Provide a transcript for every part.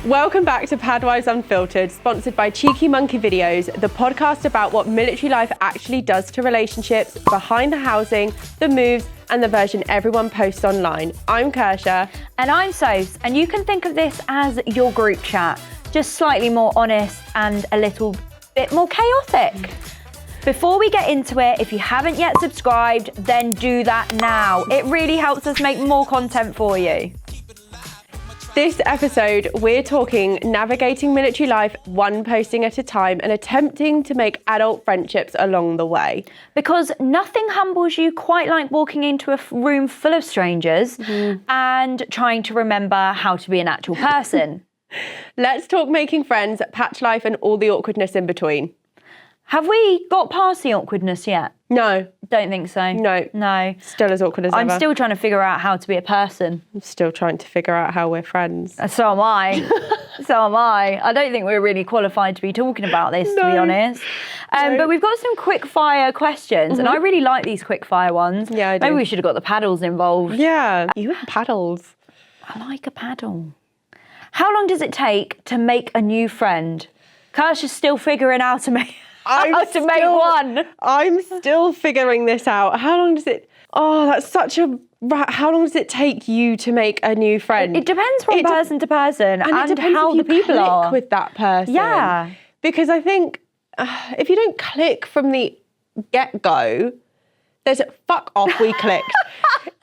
Welcome back to Padwives Unfiltered, sponsored by Cheeky Monkey Videos, the podcast about what military life actually does to relationships, behind the housing, the moves, and the version everyone posts online. I'm Kirsha. And I'm Sophie, and you can think of this as your group chat, just slightly more honest and a little bit more chaotic. Before we get into it, if you haven't yet subscribed, then do that now. It really helps us make more content for you. This episode, we're talking navigating military life one posting at a time and attempting to make adult friendships along the way. Because nothing humbles you quite like walking into a room full of strangers and trying to remember how to be an actual person. Let's talk making friends, patch life, and all the awkwardness in between. Have we got past the awkwardness yet? No. Don't think so. No. Still as awkward as ever. I'm still trying to figure out how to be a person. I'm still trying to figure out how we're friends. So am I. I don't think we're really qualified to be talking about this, to be honest. But we've got some quick fire questions, and I really like these quick fire ones. Yeah, I do. Maybe we should have got the paddles involved. Yeah. You and paddles. I like a paddle. How long does it take to make a new friend? Kirsha's still figuring out to make... How to make one. I'm still figuring this out. How long does it... Oh, that's such a... How long does it take you to make a new friend? It depends from person to person and it depends how if you the people click are. with that person. Yeah. Because I think if you don't click from the get-go, there's a fuck off, we clicked.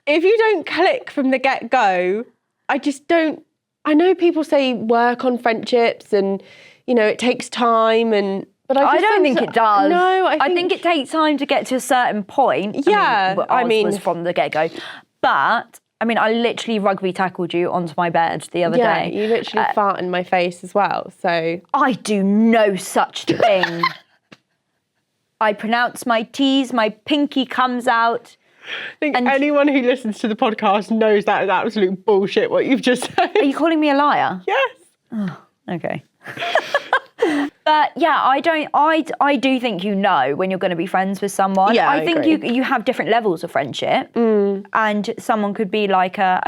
If you don't click from the get-go, I just don't... I know people say work on friendships and, you know, it takes time and... But I don't think it does. No, I think it takes time to get to a certain point. Yeah, I mean, was from the get-go. But, I mean, I literally rugby tackled you onto my bed the other day. Yeah, you literally fart in my face as well, so... I do no such thing. I pronounce my T's, my pinky comes out. I think anyone who listens to the podcast knows that is absolute bullshit what you've just said. Are you calling me a liar? Yes. Oh, okay. But yeah, I do think you know when you're going to be friends with someone. Yeah, I think you have different levels of friendship, and someone could be like go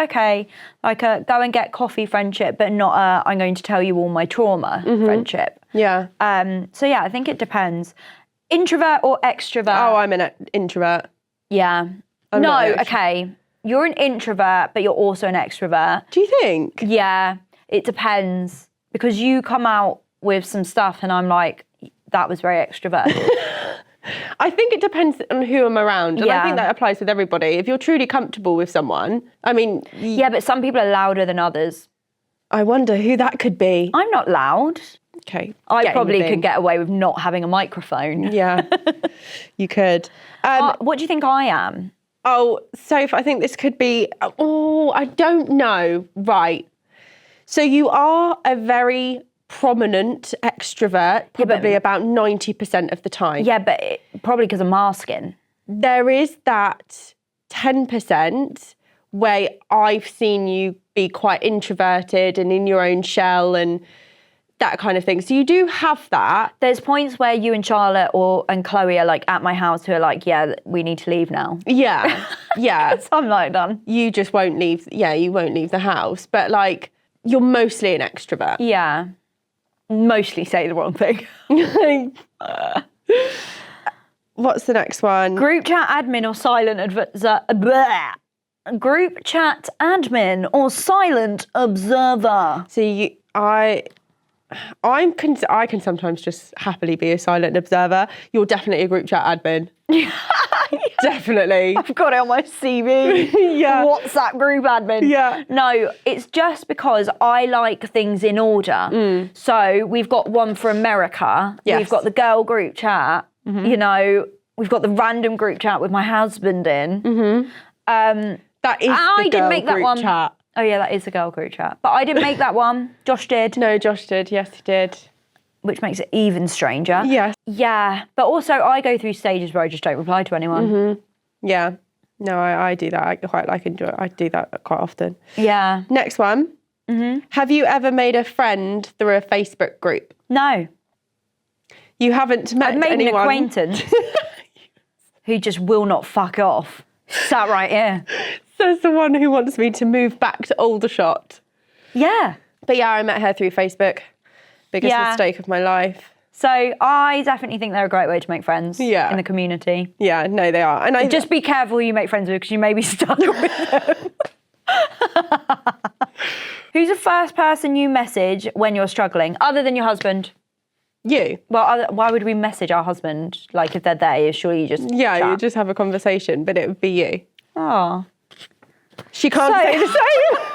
and get coffee friendship, but not I'm going to tell you all my trauma friendship. Yeah. So yeah, I think it depends. Introvert or extrovert? Oh, I'm an introvert. Yeah. Okay. You're an introvert, but you're also an extrovert. Do you think? Yeah, it depends because you come out with some stuff and I'm like, that was very extroverted. I think it depends on who I'm around. And I Yeah. think that applies with everybody. If you're truly comfortable with someone, I mean... Yeah, but some people are louder than others. I wonder who that could be. I'm not loud. Okay. I probably could get away with not having a microphone. Yeah, you could. What do you think I am? Oh, Soph, I think this could be... Oh, I don't know. Right. So you are a very... prominent extrovert, probably about 90% of the time. Yeah, but probably because I'm masking. There is that 10% where I've seen you be quite introverted and in your own shell and that kind of thing. So you do have that. There's points where you and Charlotte and Chloe are like at my house who are like, yeah, we need to leave now. Yeah, yeah. So I'm like done. You just won't leave, you won't leave the house. But like, you're mostly an extrovert. Yeah. Mostly say the wrong thing. What's the next one? Group chat admin or silent observer? Group chat admin or silent observer? See, I can sometimes just happily be a silent observer. You're definitely a group chat admin. Definitely. I've got it on my CV. Yeah. WhatsApp group admin. Yeah. No, it's just because I like things in order. So we've got one for America. Yes. We've got the girl group chat. You know, we've got the random group chat with my husband in. That is the didn't make that group one. chat. Oh yeah, that is the girl group chat. But I didn't make that one. Josh did. No, Josh did. Yes, he did. Which makes it even stranger. Yes. Yeah, but also I go through stages where I just don't reply to anyone. Yeah. No, I do that. I quite enjoy it. I do that quite often. Yeah. Next one. Have you ever made a friend through a Facebook group? No. You haven't met I've made anyone. an acquaintance who just will not fuck off. Sat right here. Says the one who wants me to move back to Aldershot. Yeah. But yeah, I met her through Facebook. Biggest mistake of my life. So I definitely think they're a great way to make friends in the community. Yeah, no, they are. And just be careful who you make friends with because you may be stuck with them. Who's the first person you message when you're struggling, other than your husband? You. Well, why would we message our husband? Like, if they're there, surely you just chat. You just have a conversation, but it would be you. Oh. She can't say the same.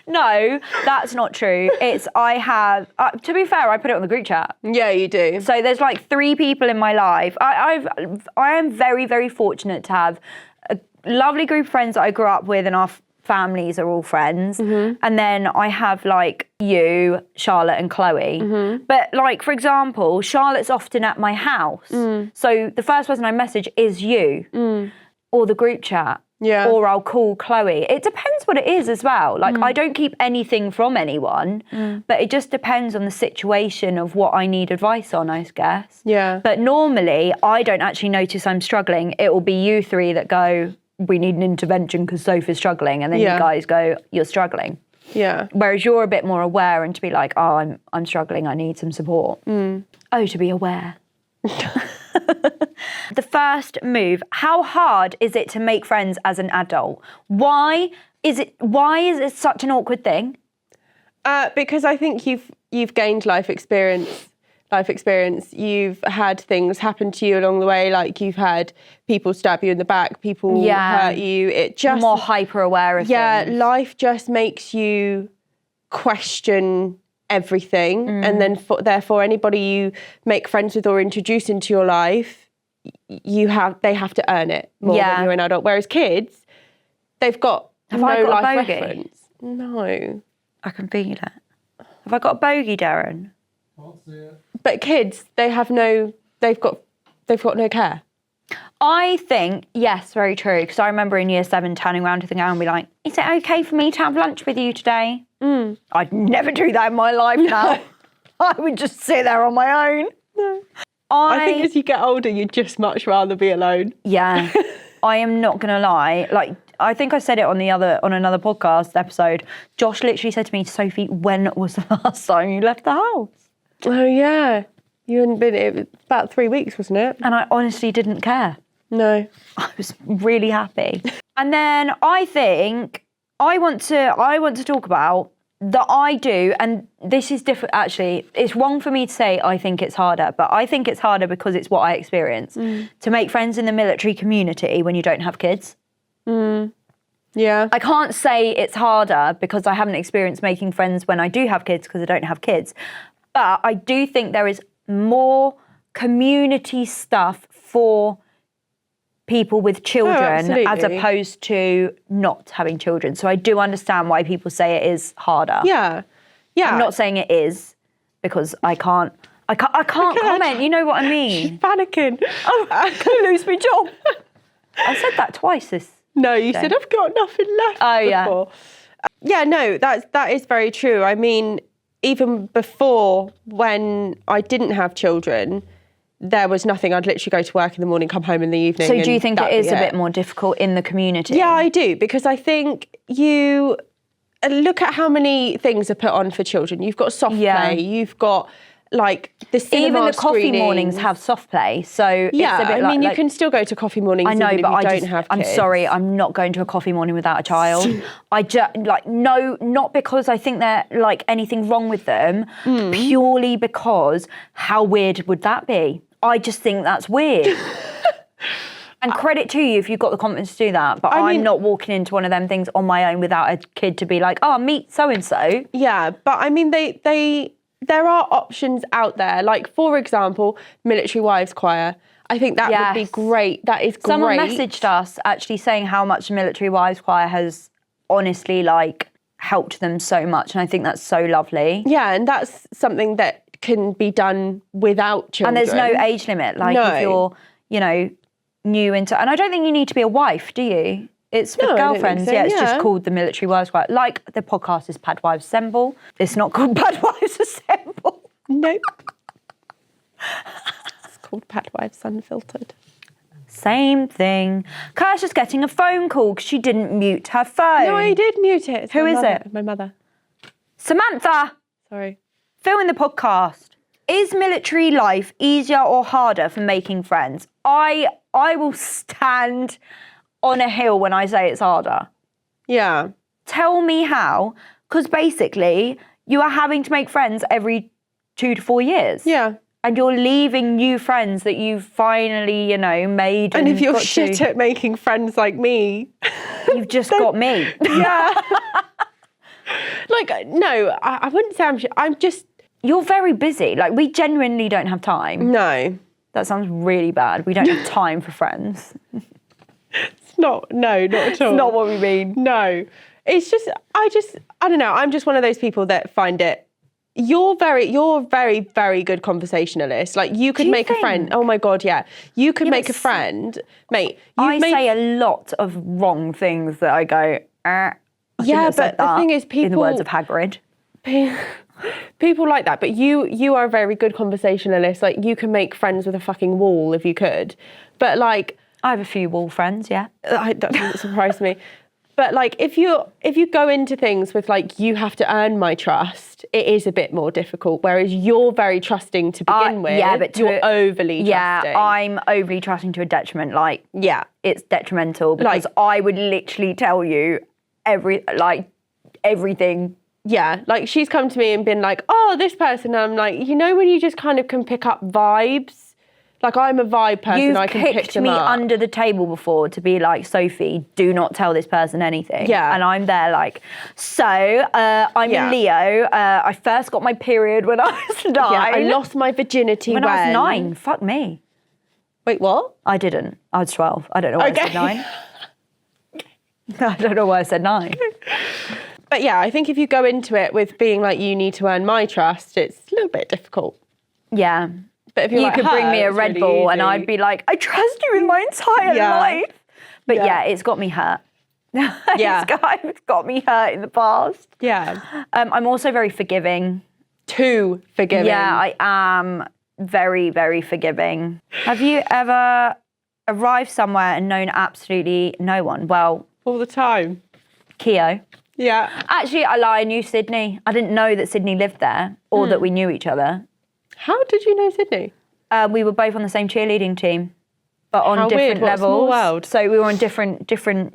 No, that's not true. To be fair, I put it on the group chat. Yeah, you do. So there's like 3 people in my life. I am very, very fortunate to have a lovely group of friends that I grew up with, and our families are all friends. And then I have like you, Charlotte and Chloe. But like, for example, Charlotte's often at my house. So the first person I message is you or the group chat. Yeah. Or I'll call Chloe. It depends what it is as well. Like, I don't keep anything from anyone, but it just depends on the situation of what I need advice on, I guess. Yeah. But normally, I don't actually notice I'm struggling. It will be you 3 that go, we need an intervention because Sophie's struggling. And then you guys go, you're struggling. Yeah. Whereas you're a bit more aware and to be like, oh, I'm struggling, I need some support. Oh, to be aware. The first move, how hard is it to make friends as an adult? Why is it such an awkward thing? Because I think you've gained life experience. You've had things happen to you along the way, like you've had people stab you in the back, people hurt you. It just more hyper aware of things. Yeah, life just makes you question everything, and then therefore anybody you make friends with or introduce into your life, they have to earn it more when you're an adult. Whereas kids, they've got no life reference. No, I can feel it. Have I got a bogey, Darren? Can't see it. But kids, they've got no care. I think, yes, very true. Because I remember in year 7 turning around to the girl and be like, is it okay for me to have lunch with you today? I'd never do that in my life now. I would just sit there on my own. No. I think as you get older, you'd just much rather be alone. Yeah. I am not going to lie. Like, I think I said it on another podcast episode. Josh literally said to me, Sophie, when was the last time you left the house? Oh, yeah. You hadn't been, it was about 3 weeks, wasn't it? And I honestly didn't care. No. I was really happy. And then I think I want to talk about that I do, and this is different actually, it's wrong for me to say I think it's harder, but I think it's harder because it's what I experience. To make friends in the military community when you don't have kids. Yeah. I can't say it's harder because I haven't experienced making friends when I do have kids because I don't have kids. But I do think there is more community stuff for people with children as opposed to not having children. So I do understand why people say it is harder. Yeah. Yeah. I'm not saying it is because I can't comment. You know what I mean? She's panicking. Oh, I'm going to lose my job. I said that twice this. No, you said I've got nothing left. Oh, yeah. Before. Yeah, no, that is very true. I mean, even before when I didn't have children, there was nothing. I'd literally go to work in the morning, come home in the evening. So do you think it is a bit more difficult in the community? Yeah, I do, because I think you look at how many things are put on for children. You've got soft play, you've got like the cinema even the coffee screenings. mornings have soft play, so yeah, it's a bit I mean you can still go to coffee mornings. I know, even but if you don't have kids. I'm sorry, I'm not going to a coffee morning without a child. No, not because I think they're like anything wrong with them, purely because how weird would that be? I just think that's weird. And credit to you if you've got the confidence to do that, but I'm not walking into one of them things on my own without a kid to be like, oh, meet so-and-so. Yeah, but I mean, there are options out there. Like, for example, Military Wives Choir. I think that would be great. That is great. Someone messaged us actually saying how much Military Wives Choir has honestly, like, helped them so much. And I think that's so lovely. Yeah, and that's something that can be done without children. And there's no age limit. Like, if you're, new into... And I don't think you need to be a wife, do you? It's for girlfriends. So. Yeah, it's just called the Military Wives Choir. Like the podcast is Pad Wives Assemble. It's not called Pad Wives Assemble. Nope. It's called Pad Wives Unfiltered. Same thing. Kirsha's getting a phone call because she didn't mute her phone. No, I did mute it. Who is it? My mother. Samantha, Sorry. fill in the podcast. Is military life easier or harder for making friends? I will stand on a hill when I say it's harder. Yeah. Tell me how, because basically you are having to make friends every 2 to 4 years. Yeah. And you're leaving new friends that you've finally, made. And if you're shit at making friends like me, you've just got me. Yeah. Like, no, I wouldn't say I'm just... You're very busy. Like, we genuinely don't have time. No. That sounds really bad. We don't have time for friends. No, not at all. It's not what we mean. No. It's just, I don't know. I'm just one of those people that find it. You're a very, very good conversationalist. Like, you could make a friend. Oh my God, yeah. You could make a friend. Mate, I say a lot of wrong things that I go, yeah, but the thing is, people... In the words of Hagrid. People like that, but you are a very good conversationalist. Like, you can make friends with a fucking wall if you could. But like... I have a few wall friends, yeah. That doesn't surprise me. But like, if you go into things with like, you have to earn my trust, it is a bit more difficult. Whereas you're very trusting to begin with. Yeah, but you're overly trusting. Yeah, I'm overly trusting to a detriment. Like, yeah, it's detrimental because I would literally tell you everything. Yeah, like she's come to me and been like, oh, this person. And I'm like, when you just kind of can pick up vibes. Like, I'm a vibe person, I can pick them up. You've kicked me under the table before to be like, Sophie, do not tell this person anything. Yeah. And I'm there like, so, I'm a Leo. I first got my period when I was 9. Yeah, I lost my virginity when I was 9. Fuck me. Wait, what? I didn't. I was 12. I don't know why I said 9. I don't know why I said 9. But yeah, I think if you go into it with being like, you need to earn my trust, it's a little bit difficult. Yeah. But if you could bring me a Red really Bull easy. And I'd be like, I trust you with my entire life. But yeah, it's got me hurt. Yeah. It's got me hurt in the past. Yeah. I'm also very forgiving. Too forgiving. Yeah, I am very, very forgiving. Have you ever arrived somewhere and known absolutely no one? Well, all the time. Keo. Yeah. Actually, I lie, I knew Sydney. I didn't know that Sydney lived there or that we knew each other. How did you know Sydney? We were both on the same cheerleading team, but on different levels. Small world. So we were on different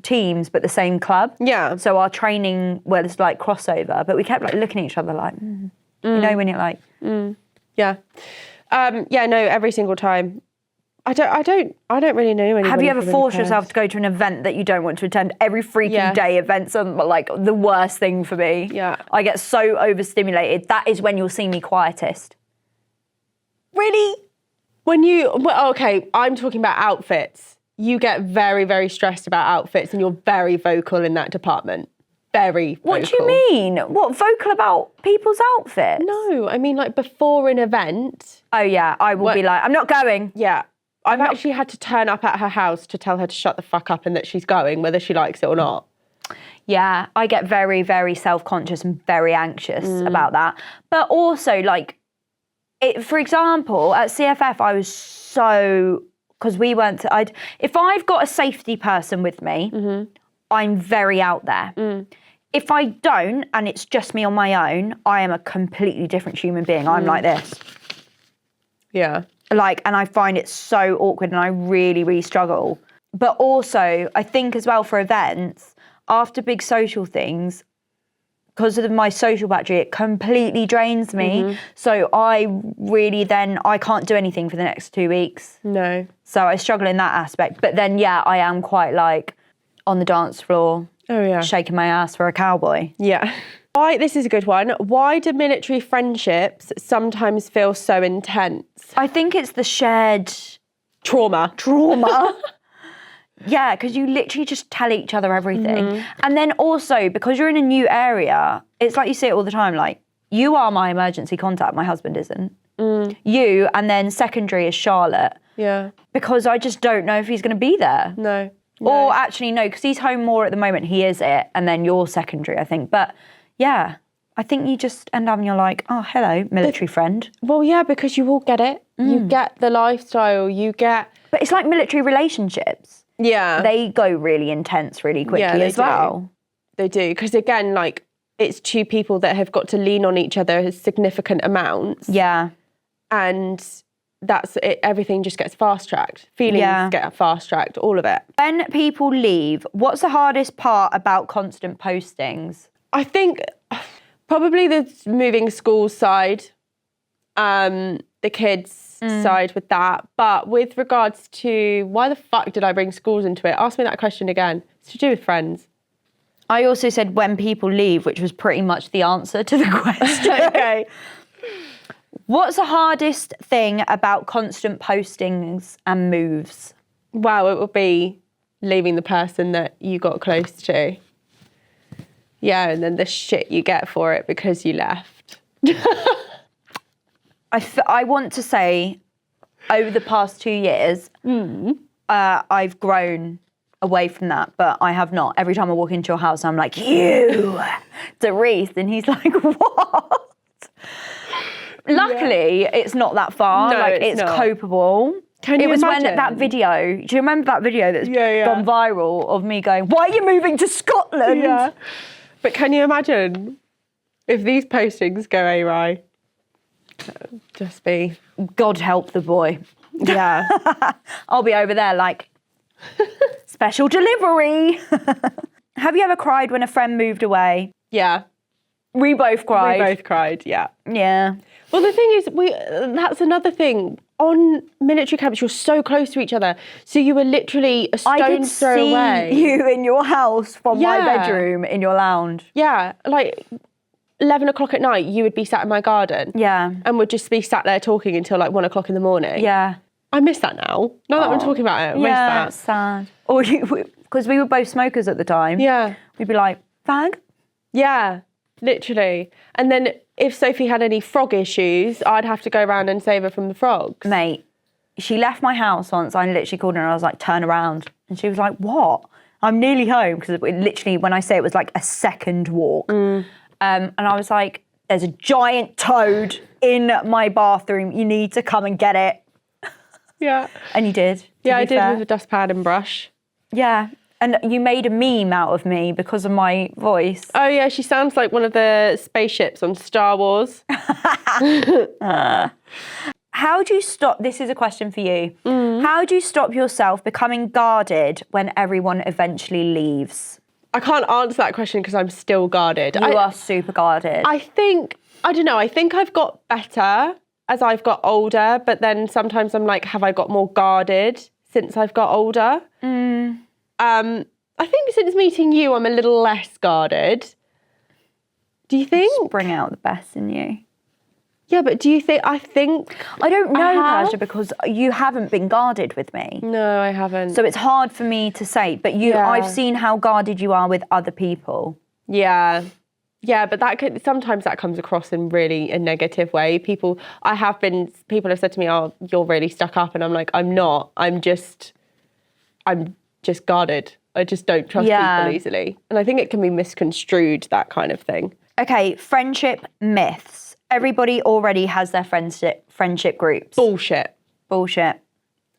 teams, but the same club. Yeah. So our training was like crossover, but we kept like looking at each other like, you know, when you're like, yeah, yeah. No, every single time. I don't really know anybody. Have you ever forced yourself to go to an event that you don't want to attend? Every freaking day, events are like the worst thing for me. Yeah. I get so overstimulated. That is when you'll see me quietest. Really? Okay, I'm talking about outfits. You get very, very stressed about outfits and you're very vocal in that department. Very vocal. What do you mean? What, vocal about people's outfits? No, I mean like before an event. Oh yeah, I will be like, I'm not going. Yeah. I've actually had to turn up at her house to tell her to shut the fuck up and that she's going, whether she likes it or not. Yeah, I get very, very self-conscious and very anxious about that. But also like, for example, at CFF, I was so, because we weren't, if I've got a safety person with me, I'm very out there. If I don't, and it's just me on my own, I am a completely different human being. I'm like this. Yeah. Like, and I find it so awkward and I really, really struggle. But also, I think as well for events, after big social things, because of my social battery, it completely drains me. So I can't do anything for the next 2 weeks. No. So I struggle in that aspect. But then, yeah, I am quite like on the dance floor. Oh, yeah. Shaking my ass for a cowboy. Yeah. This is a good one. Why do military friendships sometimes feel so intense? I think it's the shared trauma. Yeah, because you literally just tell each other everything. And then also, because you're in a new area, it's like you see it all the time, like, you are my emergency contact, my husband isn't. You, and then secondary is Charlotte. Yeah. Because I just don't know if he's going to be there. No. Or actually, no, because he's home more at the moment, he is it, and then you're secondary, I think. But, yeah, I think you just end up and you're like, oh, hello, military friend. Well, yeah, because you all get it. You get the lifestyle, But it's like military relationships. Yeah. They go really intense really quickly as well. They do. Because again, like, it's two people that have got to lean on each other significant amounts. Yeah. And that's it. Everything just gets fast-tracked. Feelings get fast-tracked, all of it. When people leave, what's the hardest part about constant postings? I think probably the moving schools side, the kids side with that. But with regards to why the fuck did I bring schools into it? Ask me that question again. It's to do with friends. I also said when people leave, which was pretty much the answer to the question. Okay. What's the hardest thing about constant postings and moves? Wow, it would be leaving the person that you got close to. Yeah, and then the shit you get for it because you left. I want to say, over the past 2 years, I've grown away from that, but I have not. Every time I walk into your house, I'm like, you, Doris, and he's like, what? Luckily, it's not that far. No, like it's not. Copable. Can you when imagine? that video, do you remember that video that's gone viral of me going, why are you moving to Scotland? Yeah. But can you imagine if these postings go awry? Just be... God help the boy. Yeah. I'll be over there like, special delivery. Have you ever cried when a friend moved away? Yeah. We both cried. We both cried, yeah. Yeah. Well, the thing is, that's another thing. On military camps, you're so close to each other. So you were literally a stone's throw away. I could see you in your house from my bedroom in your lounge. Yeah, like 11 o'clock at night, you would be sat in my garden. Yeah. And would just be sat there talking until like 1 o'clock in the morning. Yeah. I miss that now. Now that I'm talking about it, I miss that. It's sad. Or because we were both smokers at the time. Yeah. We'd be like, fag? Yeah, literally. And then if Sophie had any frog issues, I'd have to go around and save her from the frogs. Mate, she left my house once. I literally called her and I was like, turn around. And she was like, what? I'm nearly home. Because literally, when I say it was like a second walk. And I was like, there's a giant toad in my bathroom. You need to come and get it. Yeah. And you did. Yeah, I did with a dustpan and brush. Yeah. And you made a meme out of me because of my voice. Oh, yeah, she sounds like one of the spaceships on Star Wars. How do you stop, this is a question for you. How do you stop yourself becoming guarded when everyone eventually leaves? I can't answer that question because I'm still guarded. You are super guarded. I think I've got better as I've got older, but then sometimes I'm like, have I got more guarded since I've got older? I think since meeting you, I'm a little less guarded. Do you think? Just bring out the best in you. Yeah, but do you think, I don't know, have. Kirsha, because you haven't been guarded with me. No, I haven't. So it's hard for me to say, but I've seen how guarded you are with other people. Yeah. Yeah, but sometimes that comes across in really a negative way. People have said to me, oh, you're really stuck up. And I'm like, I'm not. I'm just guarded. I just don't trust people easily. And I think it can be misconstrued, that kind of thing. Okay, friendship myths. Everybody already has their friendship groups. Bullshit.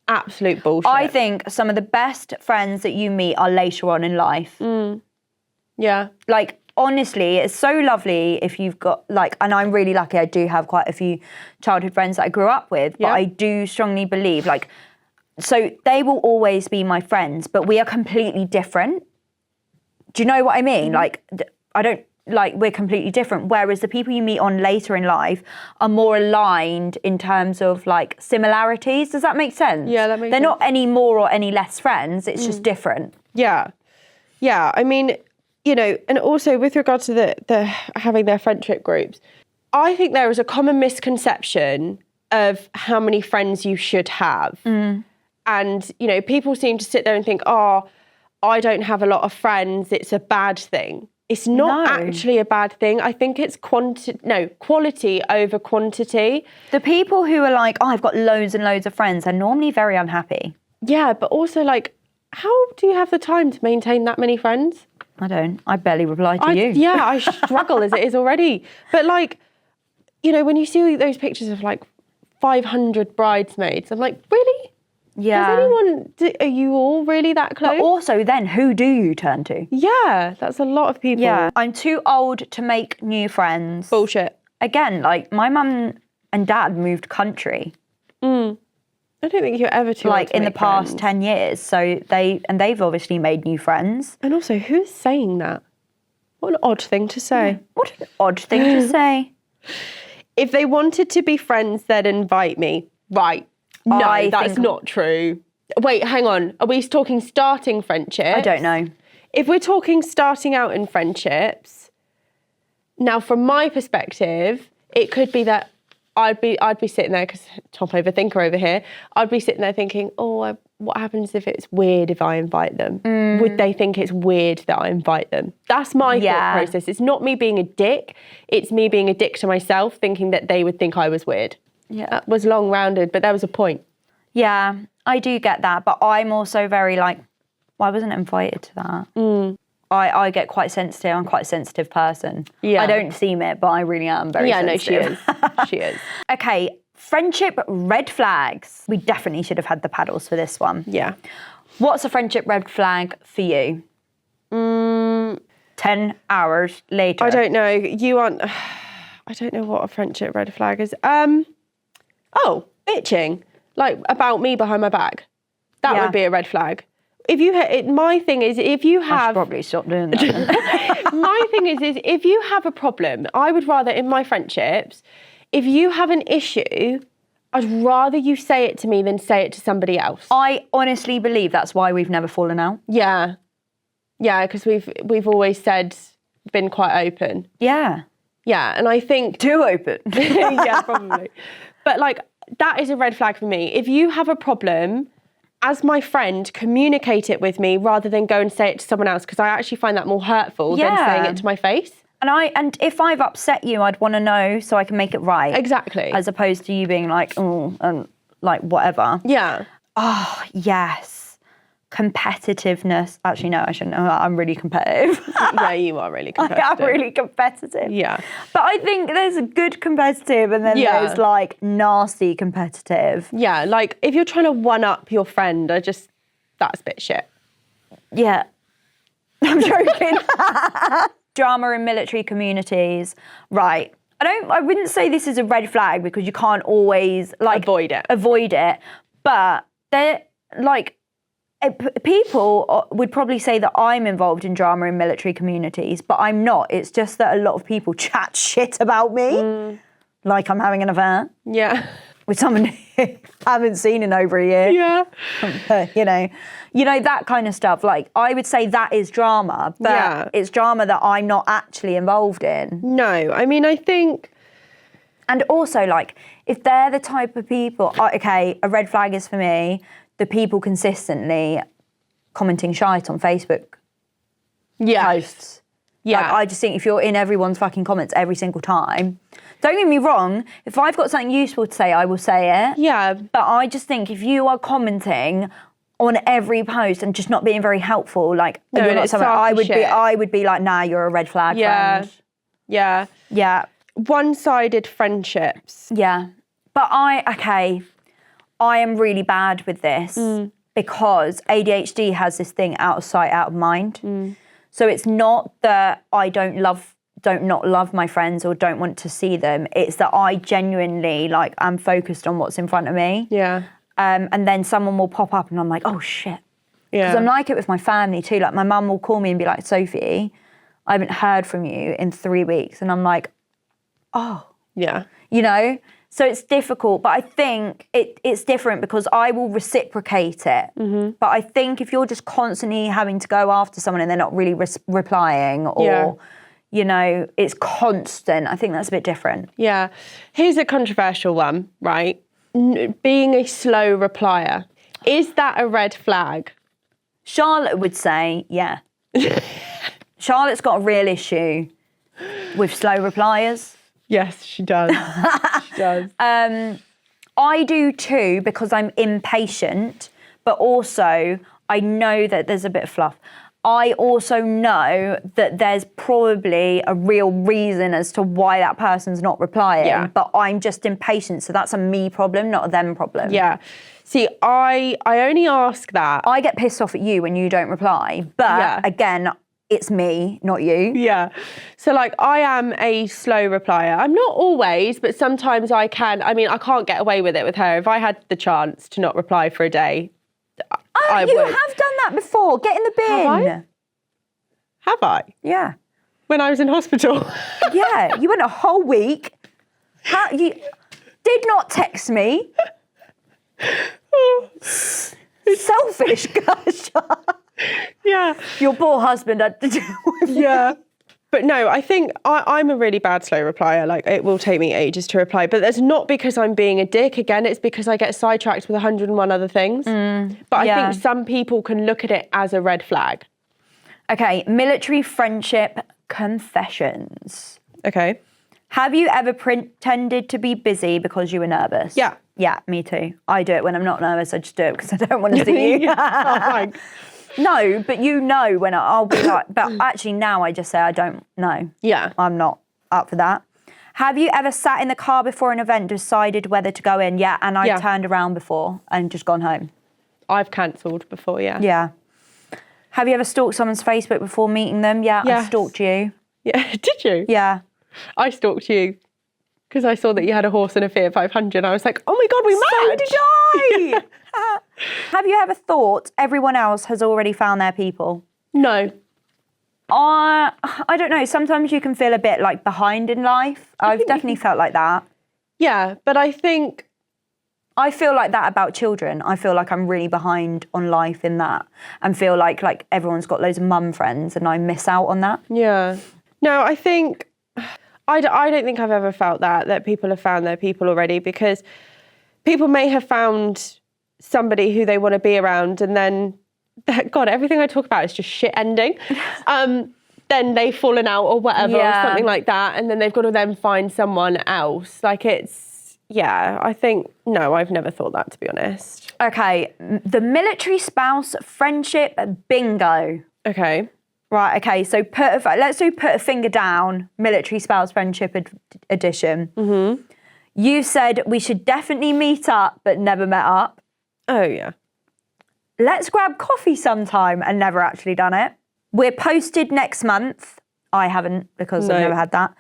Absolute bullshit. I think some of the best friends that you meet are later on in life. Yeah. Like, honestly, it's so lovely if you've got, like, and I'm really lucky, I do have quite a few childhood friends that I grew up with, but I do strongly believe, like, so they will always be my friends, but we are completely different. Do you know what I mean? Like, we're completely different. Whereas the people you meet on later in life are more aligned in terms of like similarities. Does that make sense? Yeah, that makes sense. They're not any more or any less friends. It's just different. Yeah. Yeah. I mean, you know, and also with regards to the having their friendship groups, I think there is a common misconception of how many friends you should have. And, you know, people seem to sit there and think, oh, I don't have a lot of friends, it's a bad thing. It's not actually a bad thing. I think it's quality over quantity. The people who are like, oh, I've got loads and loads of friends are normally very unhappy. Yeah, but also like, how do you have the time to maintain that many friends? I don't. I barely reply to you. Yeah, I struggle as it is already. But like, you know, when you see those pictures of like 500 bridesmaids, I'm like, really? Yeah. Does anyone, are you all really that close? But also then, who do you turn to? Yeah, that's a lot of people. Yeah. I'm too old to make new friends. Bullshit. Again, like my mum and dad moved country. I don't think you're ever too old Like to in the make past friends. 10 years. So they've obviously made new friends. And also, who's saying that? What an odd thing to say. What an odd thing to say. If they wanted to be friends, they'd invite me. Right. No, I that's think- not true. Wait, hang on. Are we talking starting friendships? I don't know. If we're talking starting out in friendships, now from my perspective, it could be that I'd be sitting there, because top overthinker over here, I'd be sitting there thinking, what happens if it's weird if I invite them? Would they think it's weird that I invite them? That's my thought process. It's not me being a dick. It's me being a dick to myself, thinking that they would think I was weird. Yeah. That was long-rounded, but there was a point. Yeah, I do get that. But I'm also very like, well, I wasn't invited to that. I get quite sensitive. I'm quite a sensitive person. Yeah. I don't seem it, but I really am very sensitive. No, she is. Okay, friendship red flags. We definitely should have had the paddles for this one. Yeah. What's a friendship red flag for you? 10 hours later. I don't know. You aren't... I don't know what a friendship red flag is. Bitching. Like, about me behind my back. That would be a red flag. If you... my thing is, if you I should have... probably stop doing that. My thing is if you have a problem, I would rather, in my friendships, if you have an issue, I'd rather you say it to me than say it to somebody else. I honestly believe that's why we've never fallen out. Yeah. Yeah, because we've always been quite open. Yeah. Yeah, and I think... Too open. Yeah, probably. But like, that is a red flag for me. If you have a problem, as my friend, communicate it with me rather than go and say it to someone else, because I actually find that more hurtful than saying it to my face. And if I've upset you, I'd want to know so I can make it right. Exactly. As opposed to you being like, and like whatever. Yeah. Oh, yes. Competitiveness. Actually, no, I shouldn't. I'm really competitive. Yeah, you are really competitive. I'm really competitive. Yeah. But I think there's a good competitive and then there's like nasty competitive. Yeah, like if you're trying to one-up your friend, that's a bit shit. Yeah. I'm joking. Drama in military communities. Right. I wouldn't say this is a red flag because you can't always like Avoid it. But they're like, people would probably say that I'm involved in drama in military communities, but I'm not. It's just that a lot of people chat shit about me, like I'm having an affair. Yeah. With someone I haven't seen in over a year. Yeah. You know, that kind of stuff. Like, I would say that is drama, but it's drama that I'm not actually involved in. No, I mean, I think... And also, like, if they're the type of people, okay, a red flag is for me, the people consistently commenting shite on Facebook posts. Yeah. Like, I just think if you're in everyone's fucking comments every single time, don't get me wrong, if I've got something useful to say, I will say it. Yeah. But I just think if you are commenting on every post and just not being very helpful, like, you're not someone, I would be like, nah, you're a red flag friend. Yeah. Yeah. One-sided friendships. Yeah. But I am really bad with this because ADHD has this thing out of sight, out of mind. So it's not that I don't not love my friends or don't want to see them. It's that I genuinely, like, I'm focused on what's in front of me. Yeah. And then someone will pop up and I'm like, oh shit. Yeah. Because I'm like it with my family too. Like, my mum will call me and be like, Sophie, I haven't heard from you in 3 weeks. And I'm like, oh. Yeah. You know? So it's difficult, but I think it's different because I will reciprocate it. But I think if you're just constantly having to go after someone and they're not really replying or, you know, it's constant, I think that's a bit different. Yeah. Here's a controversial one, right? Being a slow replier. Is that a red flag? Charlotte would say, yeah. Charlotte's got a real issue with slow repliers. Yes, she does. She does. I do too because I'm impatient, but also I know that there's a bit of fluff. I also know that there's probably a real reason as to why that person's not replying, but I'm just impatient. So that's a me problem, not a them problem. Yeah. See, I only ask that. I get pissed off at you when you don't reply, but again, it's me, not you. Yeah. So like I am a slow replier. I'm not always, but sometimes I can. I mean, I can't get away with it with her. If I had the chance to not reply for a day, I you would. have done that before. Get in the bin. Have I? Yeah. When I was in hospital. Yeah, you went a whole week. You did not text me. Selfish, Kirsha. Yeah. Your poor husband had to deal with you. Yeah. But no, I think I'm a really bad slow replier. Like, it will take me ages to reply. But that's not because I'm being a dick. Again, it's because I get sidetracked with 101 other things. But I think some people can look at it as a red flag. Okay, military friendship confessions. Okay. Have you ever pretended to be busy because you were nervous? Yeah. Yeah, me too. I do it when I'm not nervous. I just do it because I don't want to see you. No, but you know when I'll be like, but actually now I just say I don't know. Yeah. I'm not up for that. Have you ever sat in the car before an event, decided whether to go in? Yeah, and I've turned around before and just gone home. I've cancelled before, yeah. Yeah. Have you ever stalked someone's Facebook before meeting them? Yeah, Yes. I stalked you. Yeah, did you? Yeah. I stalked you because I saw that you had a horse and a Fiat 500. I was like, oh my God, we matched. So did I. Have you ever thought everyone else has already found their people? No. I don't know. Sometimes you can feel a bit like behind in life. I've definitely felt like that. Yeah, but I think... I feel like that about children. I feel like I'm really behind on life in that and feel like everyone's got loads of mum friends and I miss out on that. Yeah. No, I think... I don't think I've ever felt that people have found their people already, because people may have found somebody who they want to be around and then, God, everything I talk about is just shit ending. Then they've fallen out or whatever or something like that, and then they've got to then find someone else. Like I think, no, I've never thought that, to be honest. Okay, the military spouse friendship bingo. Okay. Right, okay, so let's do put a finger down, military spouse friendship edition. Mm-hmm. You said we should definitely meet up, but never met up. Oh, yeah. Let's grab coffee sometime and never actually done it. We're posted next month. I haven't, because I've never had that.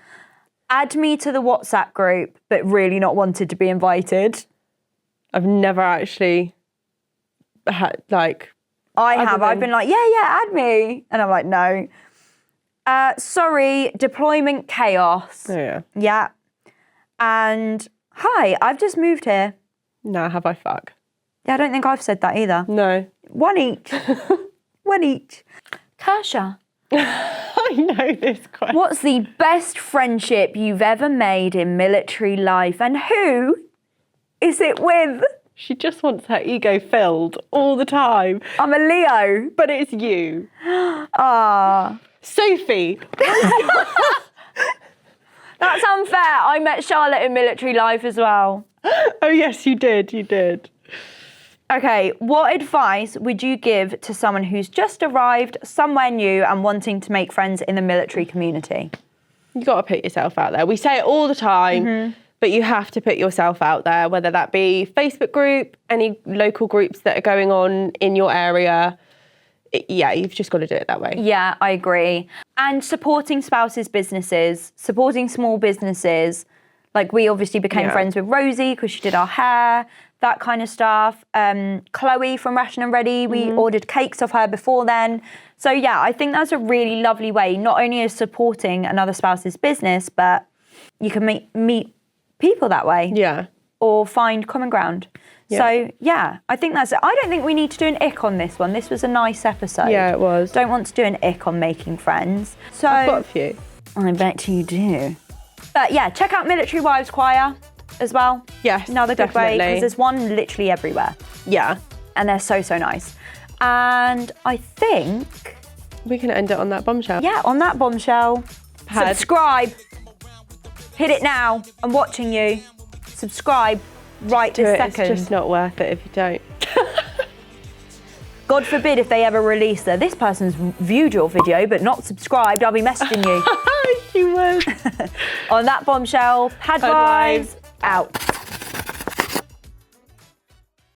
Add me to the WhatsApp group, but really not wanted to be invited. I've never actually had, I have. I've been like, yeah, add me. And I'm like, no. Sorry, deployment chaos. Oh, yeah. Yeah. And hi, I've just moved here. Nah, have I fuck? Yeah, I don't think I've said that either. No. One each. One each. Kirsha. I know this question. What's the best friendship you've ever made in military life, and who is it with? She just wants her ego filled all the time. I'm a Leo. But it's you. Ah. Sophie. That's unfair. I met Charlotte in military life as well. Oh, yes, you did. Okay, what advice would you give to someone who's just arrived somewhere new and wanting to make friends in the military community? You got to put yourself out there. We say it all the time, but you have to put yourself out there, whether that be Facebook group, any local groups that are going on in your area. You've just got to do it that way. Yeah, I agree. And supporting spouses' businesses, supporting small businesses. Like, we obviously became friends with Rosie because she did our hair, that kind of stuff. Chloe from Ration and Ready, we ordered cakes off her before then. So yeah, I think that's a really lovely way, not only of supporting another spouse's business, but you can meet people that way. Yeah. Or find common ground. Yeah. So yeah, I think that's it. I don't think we need to do an ick on this one. This was a nice episode. Yeah, it was. Don't want to do an ick on making friends. So I've got a few. I bet you do. But yeah, check out Military Wives Choir as well. Yes, another good way, because there's one literally everywhere. Yeah. And they're so, so nice. And I think we can end it on that bombshell. Yeah, on that bombshell. Subscribe. Hit it now. I'm watching you. Subscribe right this second. It's just not worth it if you don't. God forbid if they ever release this person's viewed your video but not subscribed, I'll be messaging you. She was. On that bombshell, Pad Wives out.